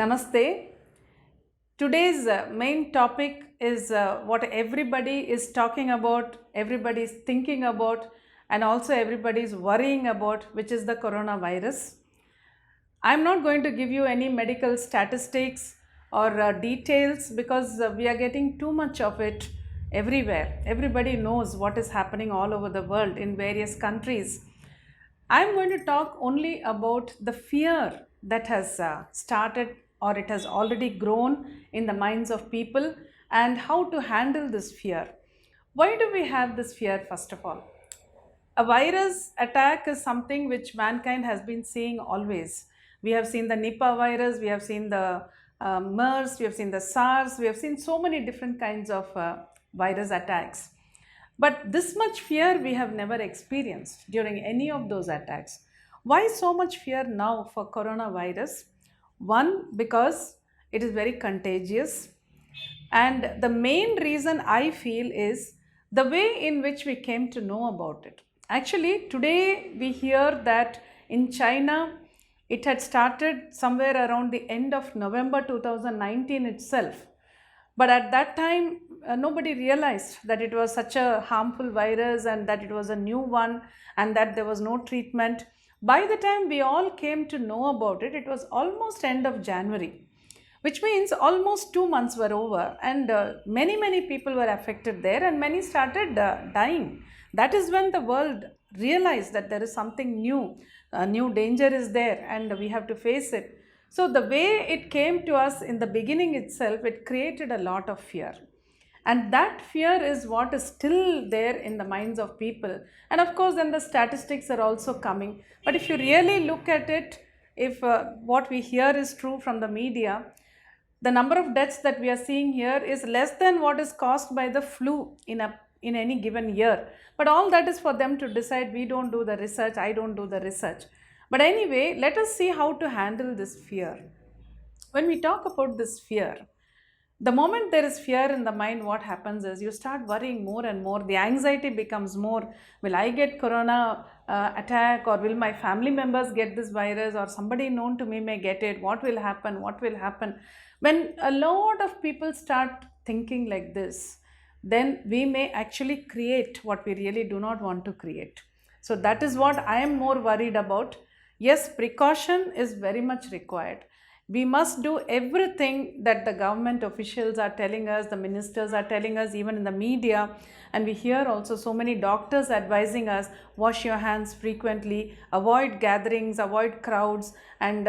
Namaste. Today's main topic is what everybody is talking about, everybody is thinking about, and also everybody is worrying about, which is the coronavirus. I'm not going to give you any medical statistics or details because we are getting too much of it everywhere. Everybody knows what is happening all over the world in various countries. I'm going to talk only about the fear that has started or it has already grown in the minds of people and how to handle this fear. Why do we have this fear, first of all? A virus attack is something which mankind has been seeing always. We have seen the Nipah virus, we have seen the MERS, we have seen the SARS, we have seen so many different kinds of virus attacks. But this much fear we have never experienced during any of those attacks. Why so much fear now for coronavirus? One, because it is very contagious. And the main reason I feel is the way in which we came to know about it. Actually, today we hear that in China, it had started somewhere around the end of November 2019 itself. But at that time, nobody realized that it was such a harmful virus and that it was a new one and that there was no treatment. By the time we all came to know about it, it was almost end of January, which means almost 2 months were over and many people were affected there and many started dying. That is when the world realized that there is something new, a new danger is there and we have to face it. So the way it came to us in the beginning itself, it created a lot of fear. And that fear is what is still there in the minds of people. And of course, then the statistics are also coming. But if you really look at it, if what we hear is true from the media, the number of deaths that we are seeing here is less than what is caused by the flu in any given year. But all that is for them to decide. We don't do the research, I don't do the research. But anyway, let us see how to handle this fear. When we talk about this fear, the moment there is fear in the mind, what happens is you start worrying more and more. The anxiety becomes more. Will I get corona attack, or will my family members get this virus, or somebody known to me may get it? What will happen? What will happen? When a lot of people start thinking like this, then we may actually create what we really do not want to create. So that is what I am more worried about. Yes, precaution is very much required. We must do everything that the government officials are telling us, the ministers are telling us, even in the media. And we hear also so many doctors advising us, wash your hands frequently, avoid gatherings, avoid crowds, and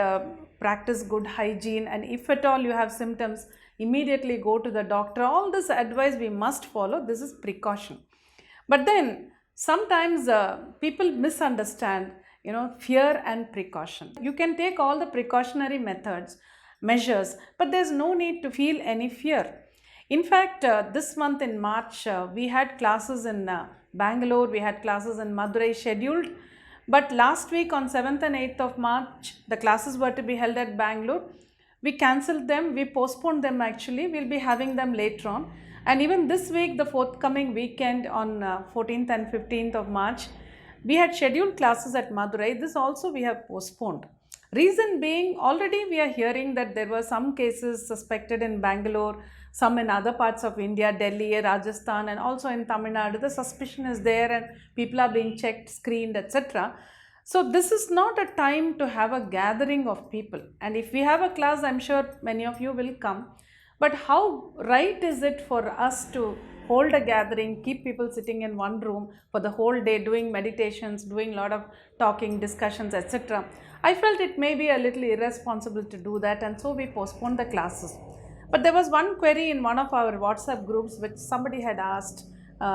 practice good hygiene. And if at all you have symptoms, immediately go to the doctor. All this advice we must follow. This is precaution. But then sometimes people misunderstand fear and precaution. You can take all the precautionary measures, but there's no need to feel any fear. In fact, this month in March, we had classes in Bangalore, we had classes in Madurai scheduled, but last week on 7th and 8th of March, the classes were to be held at Bangalore. We cancelled them, we postponed them actually, we'll be having them later on. And even this week, the forthcoming weekend on 14th and 15th of March, we had scheduled classes at Madurai. This also we have postponed. Reason being, already we are hearing that there were some cases suspected in Bangalore, some in other parts of India, Delhi, Rajasthan, and also in Tamil Nadu. The suspicion is there and people are being checked, screened, etc. So this is not a time to have a gathering of people. And if we have a class, I'm sure many of you will come. But how right is it for us to hold a gathering, keep people sitting in one room for the whole day doing meditations, doing a lot of talking, discussions, etc. I felt it may be a little irresponsible to do that, and so we postponed the classes. But there was one query in one of our WhatsApp groups which somebody had asked,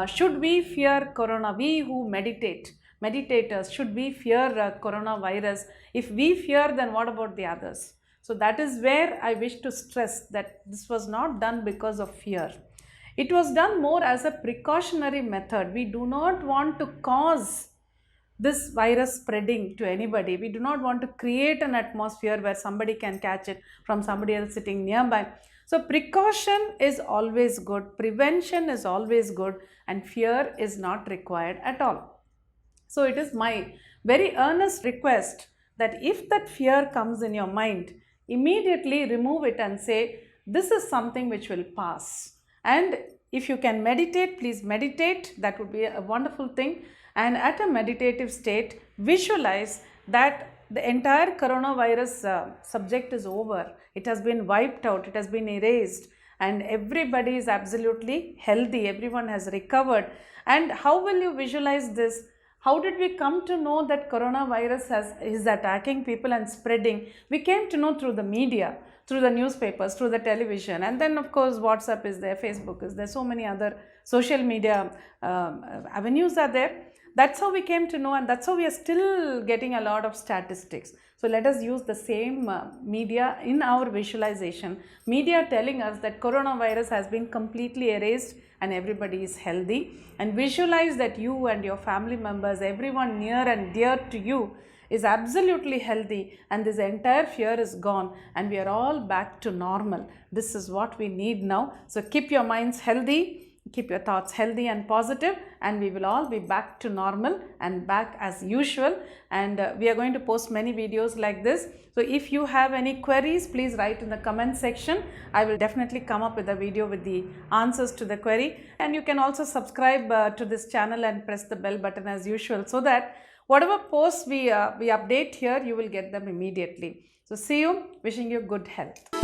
should we fear corona? We who meditators, should we fear coronavirus? If we fear, then what about the others? So that is where I wish to stress that this was not done because of fear. It was done more as a precautionary method. We do not want to cause this virus spreading to anybody. We do not want to create an atmosphere where somebody can catch it from somebody else sitting nearby. So precaution is always good, prevention is always good, and fear is not required at all. So it is my very earnest request that if that fear comes in your mind, immediately remove it and say, this is something which will pass. And if you can meditate, please meditate. That would be a wonderful thing. And at a meditative state, visualize that the entire coronavirus subject is over. It has been wiped out, it has been erased, and everybody is absolutely healthy, everyone has recovered. And how will you visualize this? How did we come to know that coronavirus is attacking people and spreading? We came to know through the media, through the newspapers, through the television, and then of course WhatsApp is there, Facebook is there, so many other social media avenues are there. That's how we came to know, and that's how we are still getting a lot of statistics. So let us use the same media in our visualization. Media telling us that coronavirus has been completely erased and everybody is healthy. And visualize that you and your family members, everyone near and dear to you, is absolutely healthy, and this entire fear is gone, and we are all back to normal. This is what we need now. So keep your minds healthy. Keep your thoughts healthy and positive, and we will all be back to normal and back as usual. And we are going to post many videos like this. So if you have any queries, please write in the comment section. I will definitely come up with a video with the answers to the query. And you can also subscribe to this channel and press the bell button as usual, so that whatever posts we update here, you will get them immediately. So see you. Wishing you good health.